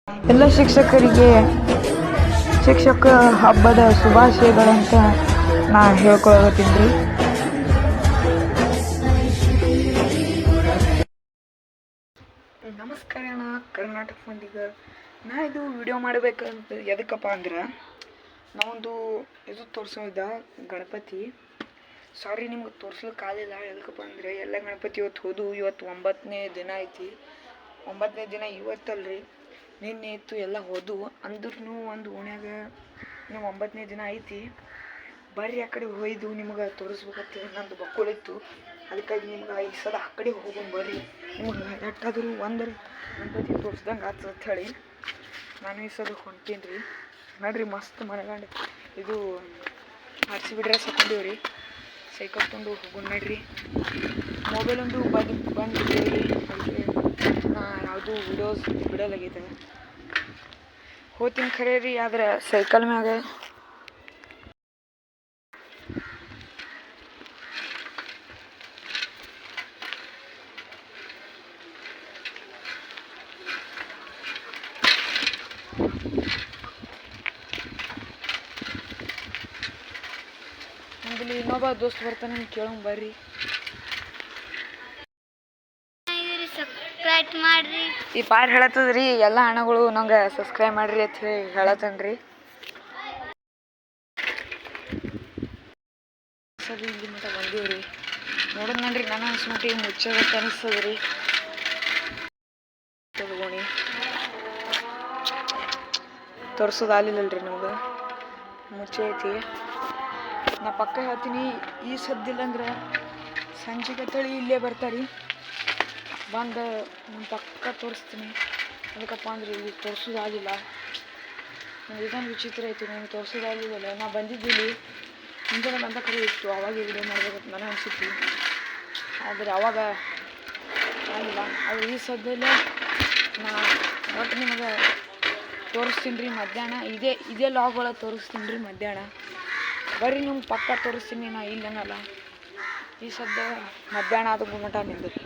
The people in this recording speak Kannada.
ಎಲ್ಲ ಶಿಕ್ಷಕರಿಗೆ ಶಿಕ್ಷಕ ಹಬ್ಬದ ಶುಭಾಶಯಗಳಂತ ನಾ ಹೇಳ್ಕೊಳಕತ್ತೀನಿ. ನಮಸ್ಕಾರ ಅಣ್ಣ, ಕರ್ನಾಟಕ ಮಂದಿಗೆ ನಾ ಇದು ವಿಡಿಯೋ ಮಾಡಬೇಕಂತ ಎದಕ್ಕಪ್ಪ ಅಂದ್ರೆ ನಾವೊಂದು ಇದು ತೋರಿಸೋದ ಗಣಪತಿ. ಸಾರಿ ನಿಮ್ಗೆ ತೋರಿಸ್ಲಿಕ್ಕಾಗಲಿಲ್ಲ. ಎದಕ್ಕಪ್ಪ ಅಂದರೆ ಎಲ್ಲ ಗಣಪತಿ ಇವತ್ತು ಹೋದು. ಇವತ್ತು 9ನೇ ದಿನ ಐತಿ. 9ನೇ ದಿನ ಇವತ್ತಲ್ರಿ, ನಿನ್ನೆ ಇತ್ತು, ಎಲ್ಲ ಹೋದು. ಅಂದ್ರೂ ಒಂದು ಓಣ್ಯಾಗ ಇನ್ನು 9ನೇ ದಿನ ಐತಿ. ಬರ್ರಿ ಆ ಕಡೆ ಹೋಯ್ದು ನಿಮ್ಗೆ ತೋರಿಸ್ಬೇಕಂತ ನಂದು ಬಕ್ಕುಳಿತ್ತು. ಅದಕ್ಕಾಗಿ ನಿಮ್ಗೆ ಈ ಸದ ಆ ಕಡೆ ಹೋಗೋಣ ಬರ್ರಿ. ನಿಮ್ಗೆ ಎಷ್ಟಾದರೂ ಒಂದು ಗಣಪತಿ ತೋರಿಸ್ದಂಗೆ ಆಗ್ತದೆ ಅಂತ ಹೇಳಿ ನಾನು ಈ ಸದ ಹೊಂಟೀನಿ ರೀ. ನೋಡ್ರಿ ಮಸ್ತ್ ಮನೆಗಂಡು ಇದು RCB ಡ್ರೆಸ್ ಹಾಕೊಂಡಿವ್ರಿ. ಸೈಕಲ್ ತೊಗೊಂಡು ಹೋಗೋಣ ನೋಡ್ರಿ. ಮೊಬೈಲ್ ಒಂದು ಬಂದಿದ್ದೇವೆ ರೀ. ಅದಕ್ಕೆ ಯಾವುದು ವಿಡಿಯೋಸ್ ಬಿಡಲಾಗಿದೆ. ಹೋಗ್ತೀನಿ ಖರೆ ರೀ, ಆದ್ರೆ ಸೈಕಲ್ ಮ್ಯಾಗ ನಮ್ಮಲ್ಲಿ ಇನ್ನೊಬ್ಬ ದೋಸ್ತ್ ಬರ್ತಾನೆ, ಕೇಳೋಣ ಬರ್ರಿ. ಸಬ್ಸ್ಕ್ರೈಬ್ ಮಾಡ್ರಿ. ಈ ಪಾರ್ ಹೇಳತ್ತದ್ರಿ, ಎಲ್ಲ ಹಣಗಳು ನಂಗೆ ಸಬ್ಸ್ಕ್ರೈಬ್ ಮಾಡ್ರಿ ಅಂತ ಹೇಳಿ ಹೇಳತ್ತನ್ರಿ. ಸರಿ ಇಲ್ಲಿ ಮಟ್ಟ ಬಂದೀವ್ರಿ. ನೋಡೋಣ ನೋಡ್ರಿ, ನಾನು ಅನ್ಸ್ಮಟ್ಟಿಗೆ ಮುಚ್ಚೋದಕ್ಕೆ ಅನಿಸ್ತದ್ರಿ. ತಗೋಣಿ ತೋರಿಸೋದಾಗಲಿಲ್ಲಲ್ರಿ ನಮ್ಗೆ, ಮುಚ್ಚೆ ಐತಿ. ನಾ ಪಕ್ಕ ಹೇಳ್ತೀನಿ, ಈ ಸದ್ದಿಲ್ಲ ಅಂದ್ರೆ ಸಂಜೆಗೆ ತಳಿ ಇಲ್ಲೇ ಬರ್ತಾರಿ. ಬಂದು ನಮ್ಮ ಪಕ್ಕ ತೋರಿಸ್ತೀನಿ. ಅದಕ್ಕಪ್ಪ ಅಂದ್ರೆ ಇಲ್ಲಿ ತೋರಿಸೋದಾಗಿಲ್ಲ. ನಂಗೆ ಇದೊಂದು ವಿಚಿತ್ರ ಐತಿ, ನನಗೆ ತೋರಿಸೋದಾಗಿಲ್ಲ. ನಾ ಬಂದಿದ್ದೀನಿ ಮುಂಜಾನೆ ಬಂದ ಕರೆ ಇತ್ತು, ಅವಾಗ ವಿಡಿಯೋ ಮಾಡ್ಬೇಕಂತ ನನಗೆ ಅನಿಸಿತ್ತು. ಆದರೆ ಅವಾಗ ಆಗಿಲ್ಲ. ಆದರೆ ಈ ಸದ್ಯದಲ್ಲೇ ನಾ ಒಟ್ಟು ನಿಮಗೆ ತೋರಿಸ್ತೀನಿ ರೀ ಮಧ್ಯಾಹ್ನ. ಇದೇ ಲಾಗ್ ಒಳಗೆ ತೋರಿಸ್ತೀನಿ ರೀ ಮಧ್ಯಾಹ್ನ. ಬರ್ರಿ ನಿಮ್ಗೆ ಪಕ್ಕ ತೋರಿಸ್ತೀನಿ, ನಾ ಇಲ್ಲೇನಲ್ಲ. ಈ ಸದ್ಯ ಮಧ್ಯಾಹ್ನ ಆದ ಮಟ್ಟ ನಿಂದ್ರಿ.